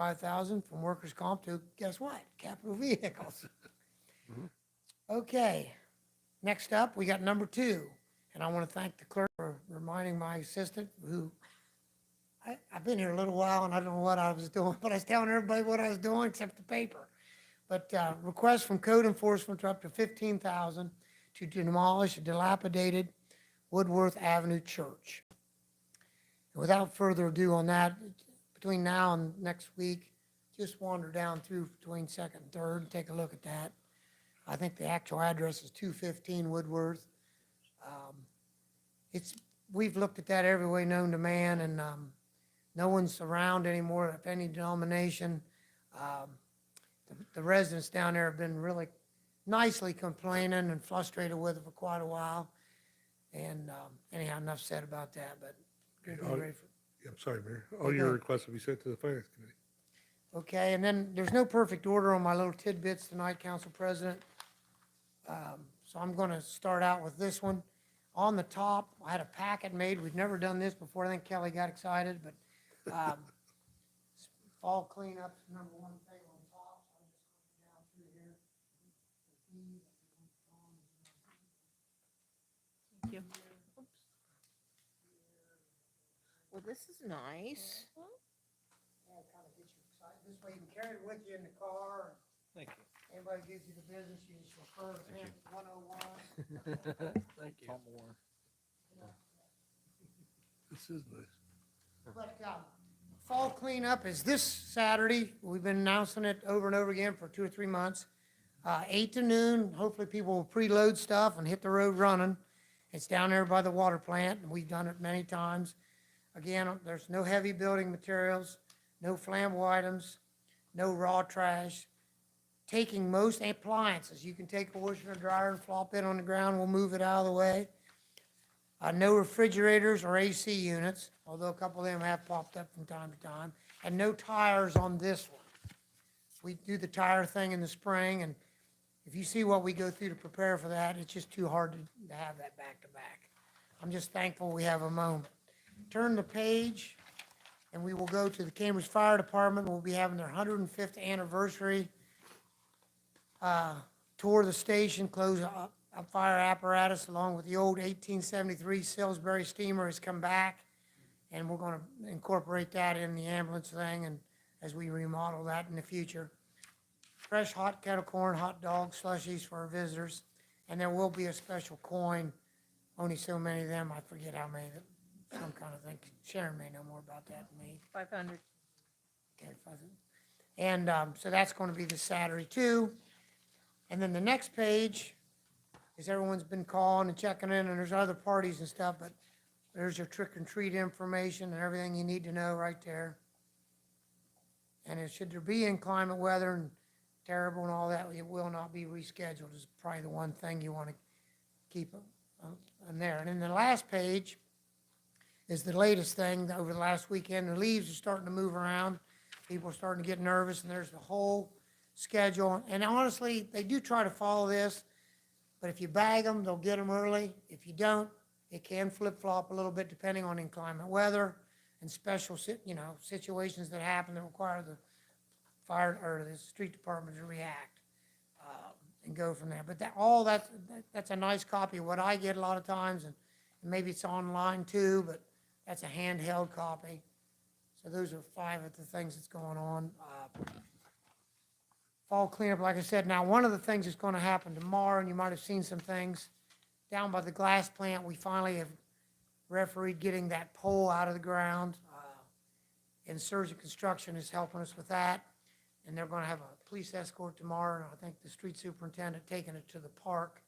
5,000 from workers' comp to, guess what? Capital vehicles. Okay, next up, we got number 2. And I want to thank the clerk for reminding my assistant who, I've been here a little while and I don't know what I was doing, but I was telling everybody what I was doing except the paper. But request from code enforcement for up to 15,000 to demolish a dilapidated Woodworth Avenue church. Without further ado on that, between now and next week, just wander down through between second and third and take a look at that. I think the actual address is 215 Woodworth. We've looked at that every way known to man, and no one's around anymore of any denomination. The residents down there have been really nicely complaining and frustrated with it for quite a while. And anyhow, enough said about that, but we'll be ready for. I'm sorry, Mayor. All your requests will be sent to the Finance Committee. Okay, and then there's no perfect order on my little tidbits tonight, Council President. So I'm going to start out with this one. On the top, I had a packet made. We've never done this before. I think Kelly got excited, but fall cleanup's number one thing on top. So I'm just going down through here. Thank you. Well, this is nice. Yeah, kind of gets you excited. This way you can carry it with you in the car. Thank you. Anybody gives you the business, you just refer to him, 101. Thank you. This is nice. But fall cleanup is this Saturday. We've been announcing it over and over again for 2 or 3 months. 8 to noon, hopefully people will preload stuff and hit the road running. It's down there by the water plant, and we've done it many times. Again, there's no heavy building materials, no flammable items, no raw trash. Taking most appliances, you can take a washer and a dryer and flop it on the ground, we'll move it out of the way. No refrigerators or AC units, although a couple of them have popped up from time to time, and no tires on this one. We do the tire thing in the spring, and if you see what we go through to prepare for that, it's just too hard to have that back to back. I'm just thankful we have a moment. Turn the page, and we will go to the Cambridge Fire Department. We'll be having their 105th anniversary tour of the station, close a fire apparatus along with the old 1873 Salisbury steamer has come back, and we're going to incorporate that in the ambulance thing and as we remodel that in the future. Fresh hot kettle corn, hot dogs, slushies for our visitors, and there will be a special coin, only so many of them, I forget how many, some kind of thing. Sharon may know more about that than me. 500. Okay, and so that's going to be this Saturday too. And then the next page is everyone's been calling and checking in, and there's other parties and stuff, but there's your trick and treat information and everything you need to know right there. And should there be inclement weather and terrible and all that, it will not be rescheduled. Is probably the one thing you want to keep in there. And then the last page is the latest thing over the last weekend. The leaves are starting to move around. People are starting to get nervous, and there's the whole schedule. And honestly, they do try to follow this, but if you bag them, they'll get them early. If you don't, it can flip-flop a little bit depending on inclement weather and special, situations that happen that require the fire or the street department to react and go from there. But that's a nice copy of what I get a lot of times, and maybe it's online too, but that's a handheld copy. So those are 5 of the things that's going on. Fall cleanup, like I said. Now, one of the things that's going to happen tomorrow, and you might have seen some things, down by the glass plant, we finally have refereed getting that pole out of the ground. Insurgent Construction is helping us with that, and they're going to have a police escort tomorrow, and I think the street superintendent taking it to the park.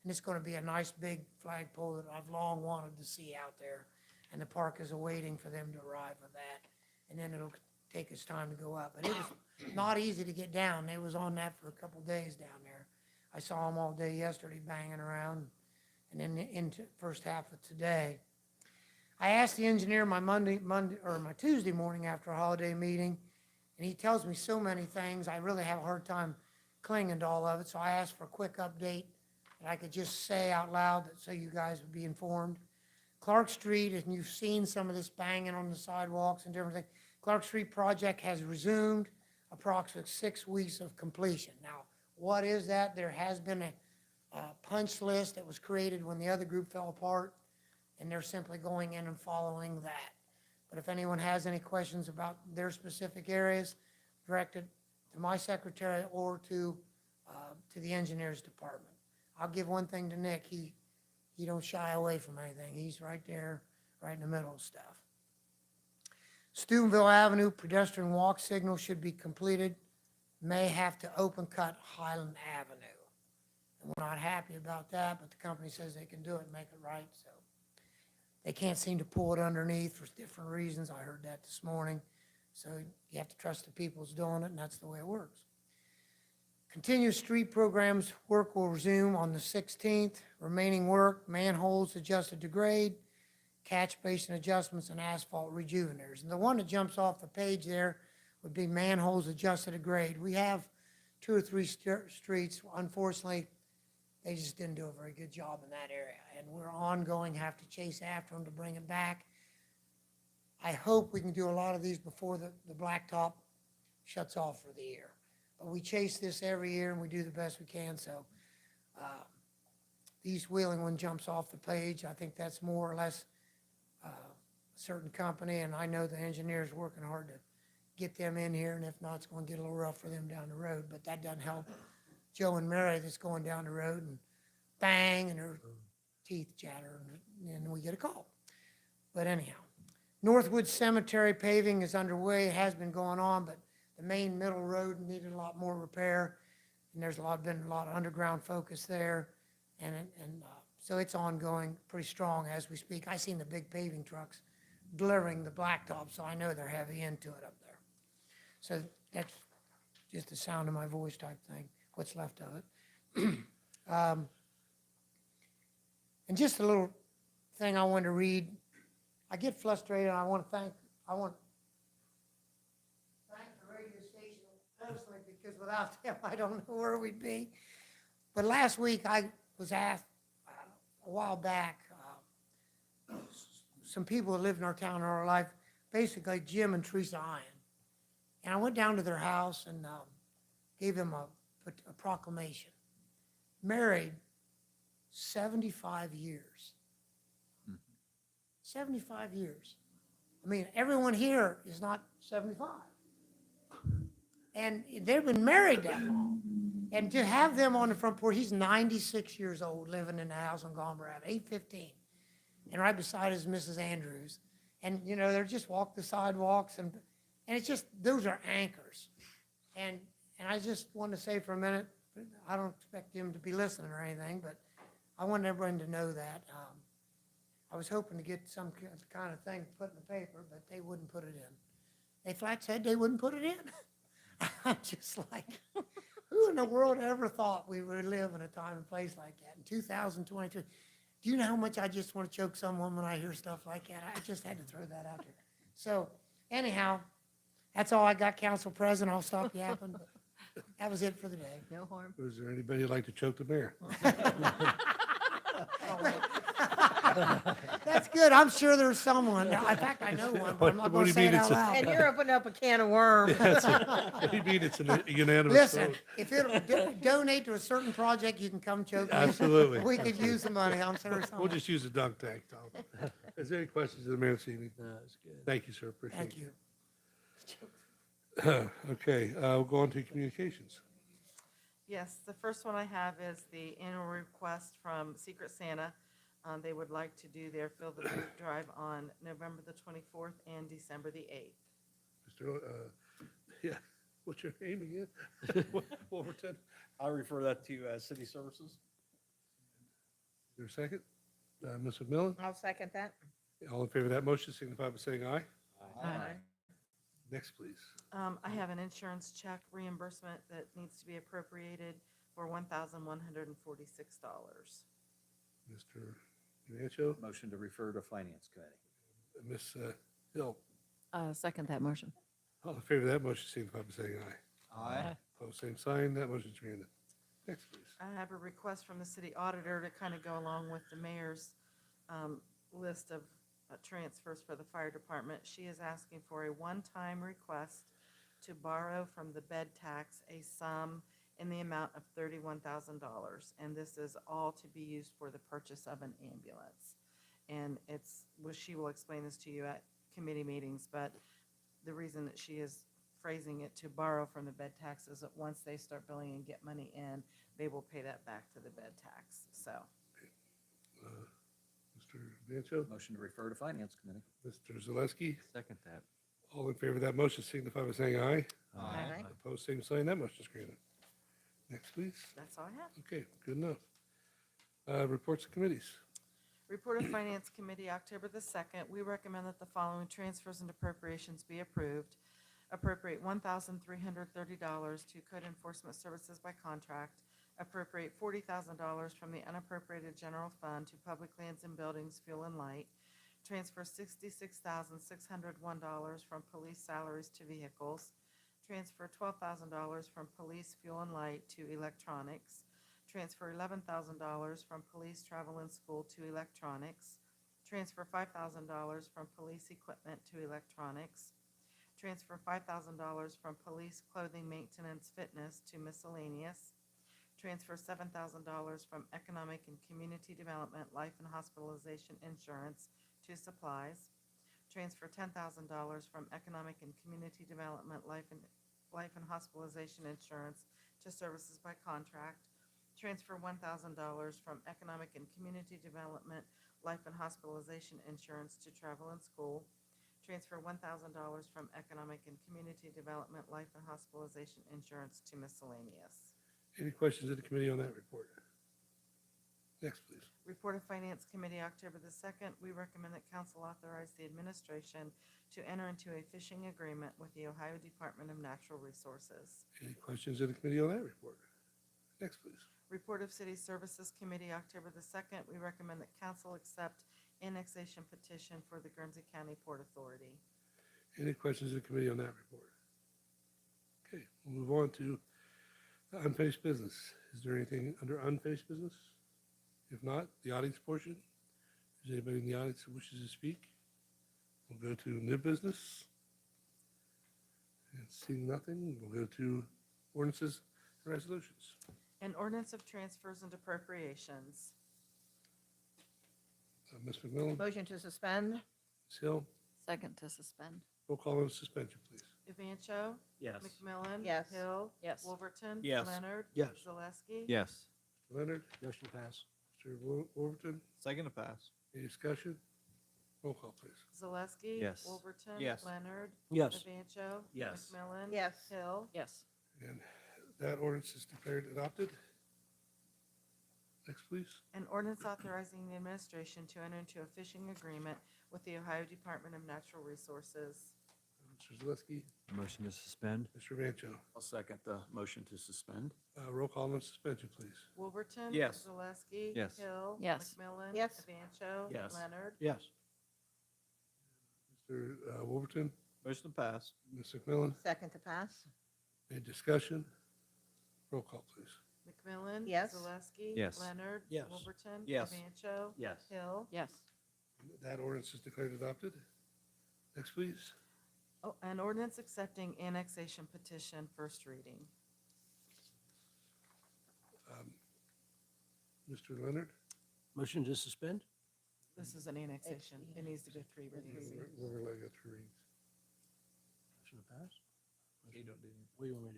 And it's going to be a nice big flagpole that I've long wanted to see out there, and the park is awaiting for them to arrive with that. And then it'll take us time to go up. But it was not easy to get down. They was on that for a couple days down there. I saw them all day yesterday banging around, and then into first half of today. I asked the engineer my my Tuesday morning after a holiday meeting, and he tells me so many things. I really have a hard time clinging to all of it. So I asked for a quick update that I could just say out loud so you guys would be informed. Clark Street, and you've seen some of this banging on the sidewalks and different things. Clark Street project has resumed, approximately 6 weeks of completion. Now, what is that? There has been a punch list that was created when the other group fell apart, and they're simply going in and following that. But if anyone has any questions about their specific areas, direct it to my secretary or to the engineers department. I'll give one thing to Nick, he don't shy away from anything. He's right there, right in the middle of stuff. Steubenville Avenue pedestrian walk signal should be completed. May have to open cut Highland Avenue. And we're not happy about that, but the company says they can do it and make it right, so. They can't seem to pull it underneath for different reasons. I heard that this morning. So you have to trust the people who's doing it, and that's the way it works. Continuous street programs work will resume on the 16th. Remaining work, manholes adjusted to grade, catch basin adjustments, and asphalt rejuvenators. And the one that jumps off the page there would be manholes adjusted to grade. We have 2 or 3 streets, unfortunately, they just didn't do a very good job in that area. And we're ongoing, have to chase after them to bring it back. I hope we can do a lot of these before the blacktop shuts off for the year. But we chase this every year and we do the best we can, so the East Wheeling one jumps off the page. I think that's more or less a certain company, and I know the engineer's working hard to get them in here, and if not, it's gonna get a little rough for them down the road, but that doesn't help Joe and Mary that's going down the road and bang, and her teeth chatter, and we get a call. But anyhow, Northwood Cemetery paving is underway. It has been going on, but the main middle road needed a lot more repair, and there's been a lot of underground focus there, and so it's ongoing pretty strong as we speak. I seen the big paving trucks delivering the blacktop, so I know they're heavy into it up there. So that's just the sound of my voice type thing, what's left of it. And just a little thing I wanted to read. I get frustrated, and I want to thank the radio station personally, because without them, I don't know where we'd be. But last week, I was asked a while back, some people that lived in our town in our life, basically Jim and Teresa Iron. And I went down to their house and gave them a proclamation. Married 75 years. 75 years. I mean, everyone here is not 75. And they've been married that long. And to have them on the front porch, he's 96 years old, living in the house on Gomber Ave, 815. And right beside is Mrs. Andrews. And, you know, they're just walk the sidewalks, and it's just, those are anchors. And I just want to say for a minute, I don't expect him to be listening or anything, but I want everyone to know that. I was hoping to get some kind of thing put in the paper, but they wouldn't put it in. They flat said they wouldn't put it in. I'm just like, who in the world ever thought we would live in a time and place like that in 2022? Do you know how much I just want to choke someone when I hear stuff like that? I just had to throw that out there. So anyhow, that's all I got, Council President. I'll stop yapping, but that was it for the day. No harm. Was there anybody who'd like to choke the mayor? That's good. I'm sure there's someone. In fact, I know one, but I'm not What going do you to say mean it it's out a- loud. And you're opening up a can of worms. What do you mean it's a unanimous Listen, vote? if it'll donate to a certain project, you can come choke me. Absolutely. We could use the money. I'm sure We'll someone. just use a dunk tank, Tom. Is there any questions of the mayor this evening? No, it's good. Thank you, sir. Appreciate Thank it. you. Okay, we'll go on to communications. Yes, the first one I have is the annual request from Secret Santa. They would like to do their Fill the Boot Drive on November the 24th and December the 8th. Mr. Yeah, what's your name again? Wolverton? I'll refer that to city services. Is there a second? Ms. McMillan? I'll second that. All in favor of that motion signify by saying aye. Aye. Next, please. I have an insurance check reimbursement that needs to be appropriated for $1,146. Mr. Gancho, Motion to refer to finance committee. Ms. Hill. Second that motion. All in favor of that motion signify by saying aye. Aye. Opposed, same sign. That motion's granted. Next, please. I have a request from the city auditor to kind of go along with the mayor's list of transfers for the fire department. She is asking for a one-time request to borrow from the bed tax a sum in the amount of $31,000. And this is all to be used for the purchase of an ambulance. And she will explain this to you at committee meetings, but the reason that she is phrasing it to borrow from the bed tax is that once they start billing and get money in, they will pay that back to the bed tax, so. Mr. Vancho, Motion to refer to finance committee. Mr. Zaleski, Second that. all in favor of that motion signify by saying aye. Aye. Opposed, same sign. That motion is granted. Next, please. That's all I have. Okay, good enough. Reports of committees. Report of Finance Committee, October the 2nd, we recommend that the following transfers and appropriations be approved. Appropriate $1,330 to Code Enforcement Services by contract. Appropriate $40,000 from the unappropriated general fund to Public Lands and Buildings, Fuel and Light. Transfer $66,601 from police salaries to vehicles. Transfer $12,000 from police fuel and light to electronics. Transfer $11,000 from police travel and school to electronics. Transfer $5,000 from police equipment to electronics. Transfer $5,000 from police clothing maintenance fitness to miscellaneous. Transfer $7,000 from economic and community development life and hospitalization insurance to supplies. Transfer $10,000 from economic and community development life and hospitalization insurance to services by contract. Transfer $1,000 from economic and community development life and hospitalization insurance to travel and school. Transfer $1,000 from economic and community development life and hospitalization insurance to miscellaneous. Any questions of the committee on that report? Next, please. Report of Finance Committee, October the 2nd, we recommend that council authorize the administration to enter into a fishing agreement with the Ohio Department of Natural Resources. Any questions of the committee on that report? Next, please. Report of City Services Committee, October the 2nd, we recommend that council accept annexation petition for the Guernsey County Port Authority. Any questions of the committee on that report? Okay, we'll move on to unfinished business. Is there anything under unfinished business? If not, the audience portion. Is anybody in the audience who wishes to speak? We'll go to new business. And seeing nothing, we'll go to ordinances and resolutions. An ordinance of transfers and appropriations. Ms. McMillan, Motion to suspend? Ms. Hill, Second to suspend. roll call on suspension, please. Evancho. Yes. McMillan. Yes. Hill. Yes. Wolverton. Yes. Leonard. Yes. Zaleski. Yes. Leonard, Motion to pass. Mr. Wolverton, Second to pass. any discussion? Roll call, please. Zaleski. Yes. Wolverton. Yes. Leonard. Yes. Evancho. Yes. McMillan. Yes. Hill. Yes. And that ordinance is declared adopted. Next, please. An ordinance authorizing the administration to enter into a fishing agreement with the Ohio Department of Natural Resources. Mr. Zaleski, Motion to suspend. Mr. Vancho. I'll second the motion to suspend. Roll call on suspension, please. Wolverton. Yes. Zaleski. Yes. Hill. Yes. McMillan. Yes. Evancho. Yes. Leonard. Yes. Mr. Wolverton, Motion to pass. Ms. McMillan, Second to pass? any discussion? Roll call, please. McMillan. Yes. Zaleski. Yes. Leonard. Yes. Wolverton. Yes. Evancho. Yes. Hill. Yes. That ordinance is declared adopted. Next, please. Oh, an ordinance accepting annexation petition, first reading. Mr. Leonard? Motion to suspend. This is an annexation. It needs to go three readings. We're going to go through readings. Motion to pass. What do you want me to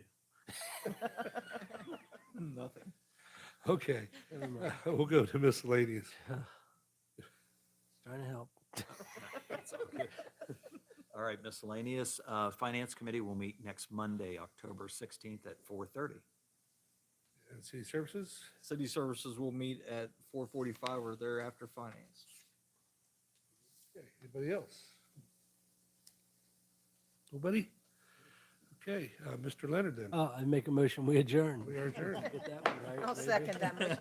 do? Nothing. Okay, Never mind. we'll go to miscellaneous. Trying to help. All right, miscellaneous. Finance Committee will meet next Monday, October 16th at 4:30. And city services? City Services will meet at 4:45 or thereafter Finance. Okay, anybody else? Nobody? Okay, Mr. Leonard then. I make a motion, we adjourn. We are adjourned. Get that one right, I'll baby. second that motion.